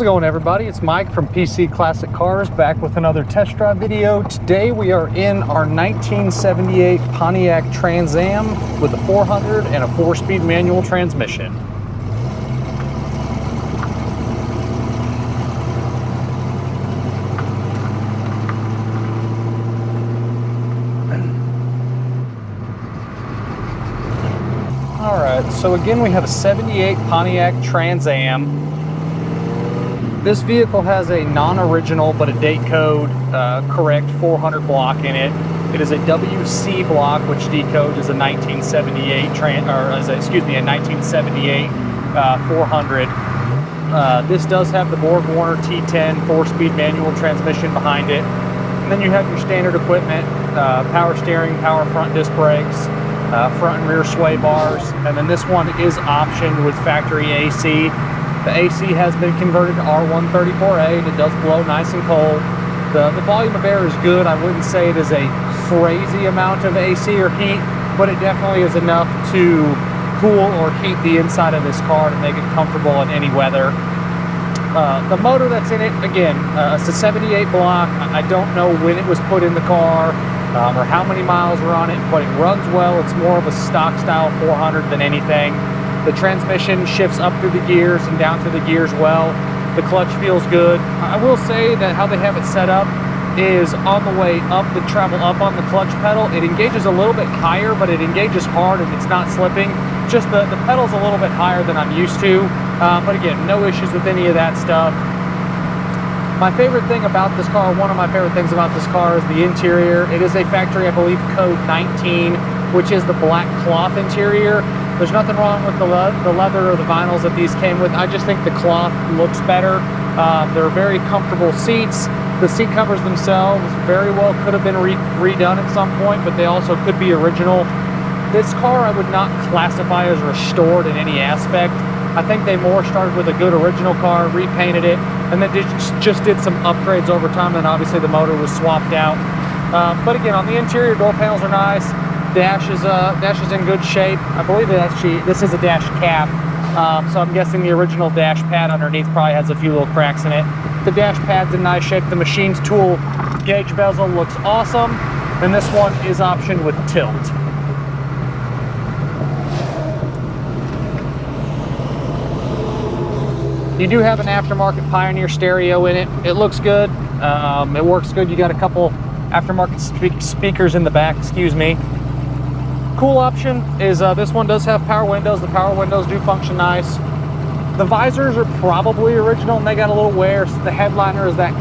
How's it going, everybody? It's Mike from PC Classic Cars, back with another test drive video. Today we are in our 1978 Pontiac Trans Am with a 400 and a 4-speed manual transmission. Alright, so again we have a 78 Pontiac Trans Am. This vehicle has a non-original but a date code correct 400 block in it. It is a WC block, which decodes as a 1978 a 1978 400. This does have the Borg Warner T10 4-speed manual transmission behind it. And then you have your standard equipment, power steering, power front disc brakes, front and rear sway bars, and then this one is optioned with factory AC. The AC has been converted to R134A, and it does blow nice and cold. The volume of air is good. I wouldn't say it is a crazy amount of AC or heat, but it definitely is enough to cool or heat the inside of this car to make it comfortable in any weather. The motor that's in it, again, it's a 78 block. I don't know when it was put in the car or how many miles are on it, but it runs well. It's more of a stock style 400 than anything. The transmission shifts up through the gears and down through the gears well. The clutch feels good. I will say that how they have it set up is on the way up, the travel up on the clutch pedal, it engages a little bit higher, but it engages hard and it's not slipping. Just the pedal's a little bit higher than I'm used to. But again, no issues with any of that stuff. My favorite thing about this car, one of my favorite things about this car is the interior. It is a factory, I believe, code 19, which is the black cloth interior. There's nothing wrong with the leather or the vinyls that these came with. I just think the cloth looks better. They're very comfortable seats. The seat covers themselves very well could have been redone at some point, but they also could be original. This car I would not classify as restored in any aspect. I think they more started with a good original car, repainted it, and then just did some upgrades over time, and obviously the motor was swapped out. But again, on the interior, door panels are nice. Dash is in good shape. I believe this is a dash cap, so I'm guessing the original dash pad underneath probably has a few little cracks in it. The dash pad's in nice shape. The machined tool gauge bezel looks awesome, and this one is optioned with tilt. You do have an aftermarket Pioneer stereo in it. It looks good. It works good. You got a couple aftermarket speakers in the back, excuse me. Cool option is this one does have power windows. The power windows do function nice. The visors are probably original and they got a little wear. The headliner is that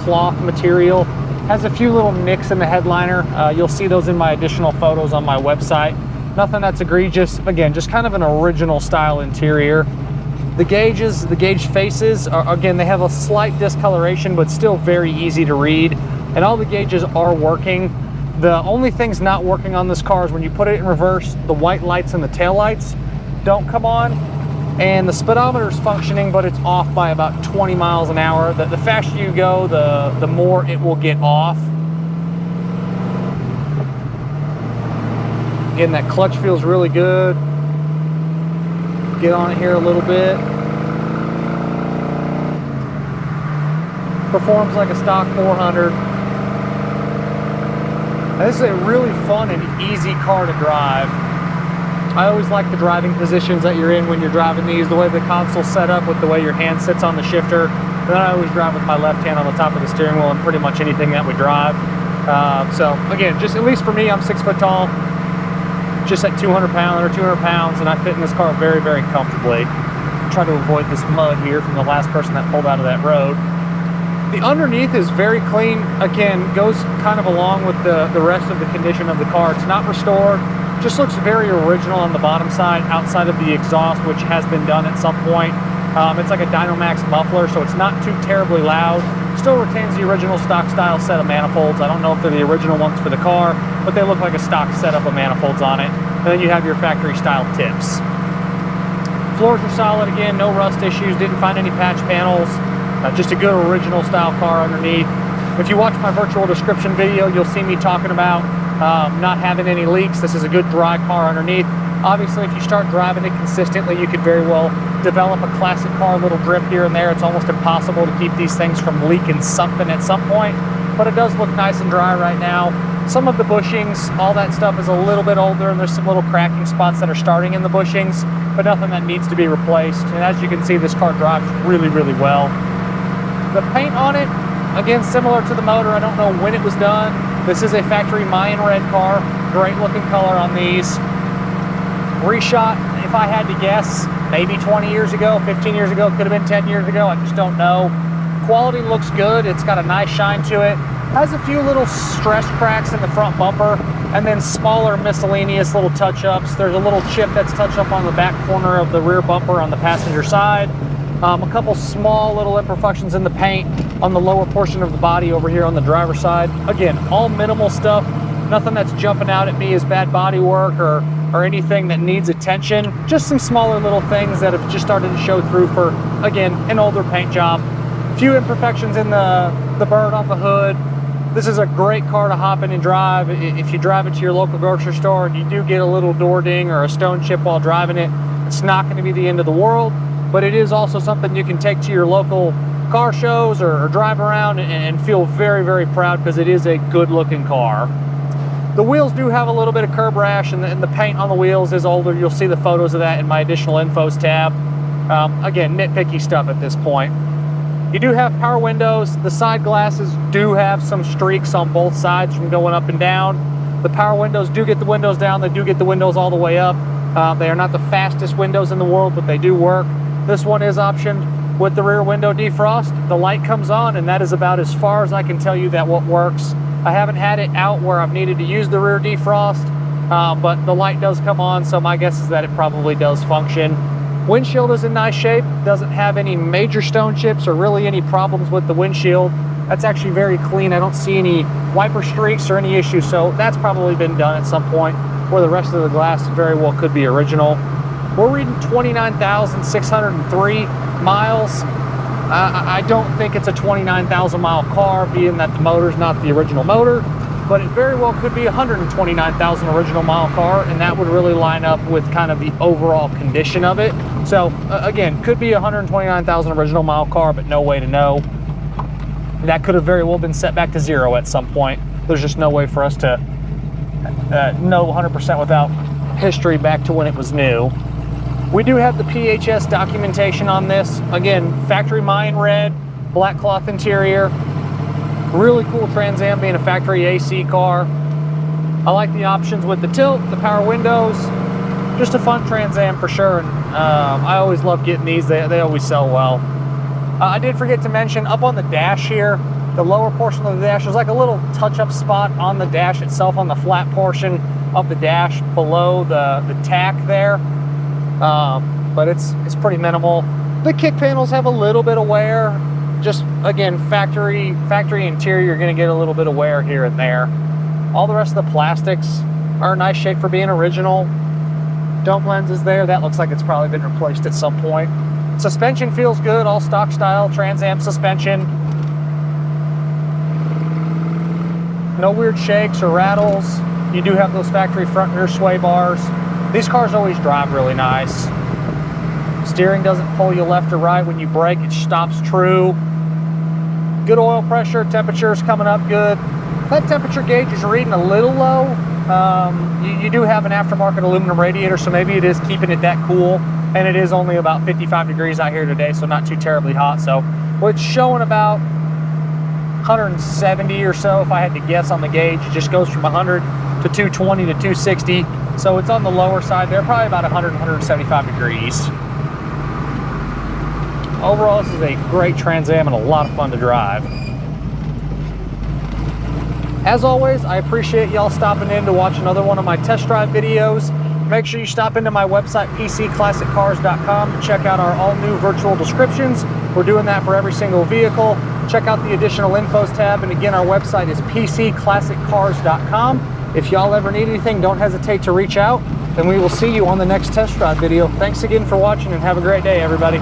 cloth material. Has a few little nicks in the headliner. You'll see those in my additional photos on my website. Nothing that's egregious. Again, just kind of an original style interior. The gauges, the gauge faces, again, they have a slight discoloration, but still very easy to read. And all the gauges are working. The only things not working on this car is when you put it in reverse, the white lights and the tail lights don't come on. And the speedometer is functioning, but it's off by about 20 miles an hour. The faster you go, the more it will get off. Again, that clutch feels really good. Get on it here a little bit. Performs like a stock 400. Now, this is a really fun and easy car to drive. I always like the driving positions that you're in when you're driving these, the way the console's set up with the way your hand sits on the shifter. And then I always drive with my left hand on the top of the steering wheel and pretty much anything that we drive. So again, just at least for me, I'm 6 foot tall. Just at 200 pounds, and I fit in this car very, very comfortably. Try to avoid this mud here from the last person that pulled out of that road. The underneath is very clean. Again, goes kind of along with the rest of the condition of the car. It's not restored. Just looks very original on the bottom side, outside of the exhaust, which has been done at some point. It's like a Dynamax muffler, so it's not too terribly loud. Still retains the original stock style set of manifolds. I don't know if they're the original ones for the car, but they look like a stock setup of manifolds on it. And then you have your factory style tips. Floors are solid again, no rust issues, didn't find any patch panels. Just a good original style car underneath. If you watch my virtual description video, you'll see me talking about not having any leaks. This is a good dry car underneath. Obviously, if you start driving it consistently, you could very well develop a classic car little drip here and there. It's almost impossible to keep these things from leaking something at some point, but it does look nice and dry right now. Some of the bushings, all that stuff is a little bit older, and there's some little cracking spots that are starting in the bushings, but nothing that needs to be replaced. And as you can see, this car drives really, really well. The paint on it, again, similar to the motor. I don't know when it was done. This is a factory Mayan red car. Great looking color on these. Reshot, if I had to guess, maybe 20 years ago, 15 years ago, could have been 10 years ago. I just don't know. Quality looks good. It's got a nice shine to it. Has a few little stress cracks in the front bumper, and then smaller miscellaneous little touch-ups. There's a little chip that's touched up on the back corner of the rear bumper on the passenger side. A couple small little imperfections in the paint on the lower portion of the body over here on the driver's side. Again, all minimal stuff. Nothing that's jumping out at me as bad body work or anything that needs attention. Just some smaller little things that have just started to show through for, again, an older paint job. A few imperfections in the bird on the hood. This is a great car to hop in and drive. If you drive it to your local grocery store and you do get a little door ding or a stone chip while driving it, it's not going to be the end of the world, but it is also something you can take to your local car shows or drive around and feel very, very proud, because it is a good looking car. The wheels do have a little bit of curb rash, and the paint on the wheels is older. You'll see the photos of that in my additional infos tab. Again, nitpicky stuff at this point. You do have power windows. The side glasses do have some streaks on both sides from going up and down. The power windows do get the windows down. They do get the windows all the way up. They are not the fastest windows in the world, but they do work. This one is optioned with the rear window defrost. The light comes on, and that is about as far as I can tell you that what works. I haven't had it out where I've needed to use the rear defrost, but the light does come on, so my guess is that it probably does function. Windshield is in nice shape, doesn't have any major stone chips or really any problems with the windshield. That's actually very clean. I don't see any wiper streaks or any issues, so that's probably been done at some point, where the rest of the glass very well could be original. We're reading 29,603 miles. I don't think it's a 29,000 mile car, being that the motor's not the original motor, but it very well could be a 129,000 original mile car, and that would really line up with kind of the overall condition of it. So again, could be a 129,000 original mile car, but no way to know. That could have very well been set back to zero at some point. There's just no way for us to know 100% without history back to when it was new. We do have the PHS documentation on this. Again, factory Mayan red, black cloth interior. Really cool Trans Am being a factory AC car. I like the options with the tilt, the power windows. Just a fun Trans Am for sure. And I always love getting these. They always sell well. I did forget to mention, up on the dash here, the lower portion of the dash, there's like a little touch-up spot on the dash itself, on the flat portion of the dash below the tack there. But it's pretty minimal. The kick panels have a little bit of wear. Just, again, factory interior, you're going to get a little bit of wear here and there. All the rest of the plastics are in nice shape for being original. Dome lens is there. That looks like it's probably been replaced at some point. Suspension feels good, all stock style Trans Am suspension. No weird shakes or rattles. You do have those factory front and rear sway bars. These cars always drive really nice. Steering doesn't pull you left or right when you brake, it stops true. Good oil pressure, temperature is coming up good. That temperature gauge is reading a little low. You do have an aftermarket aluminum radiator, so maybe it is keeping it that cool. And it is only about 55 degrees out here today, so not too terribly hot. So it's showing about 170 or so, if I had to guess on the gauge. It just goes from 100 to 220 to 260. So it's on the lower side there, probably about 100, 175 degrees. Overall, this is a great Trans Am and a lot of fun to drive. As always, I appreciate y'all stopping in to watch another one of my test drive videos. Make sure you stop into my website, pcclassiccars.com, to check out our all-new virtual descriptions. We're doing that for every single vehicle. Check out the additional infos tab, and again, our website is pcclassiccars.com. If y'all ever need anything, don't hesitate to reach out, and we will see you on the next test drive video. Thanks again for watching, and have a great day, everybody.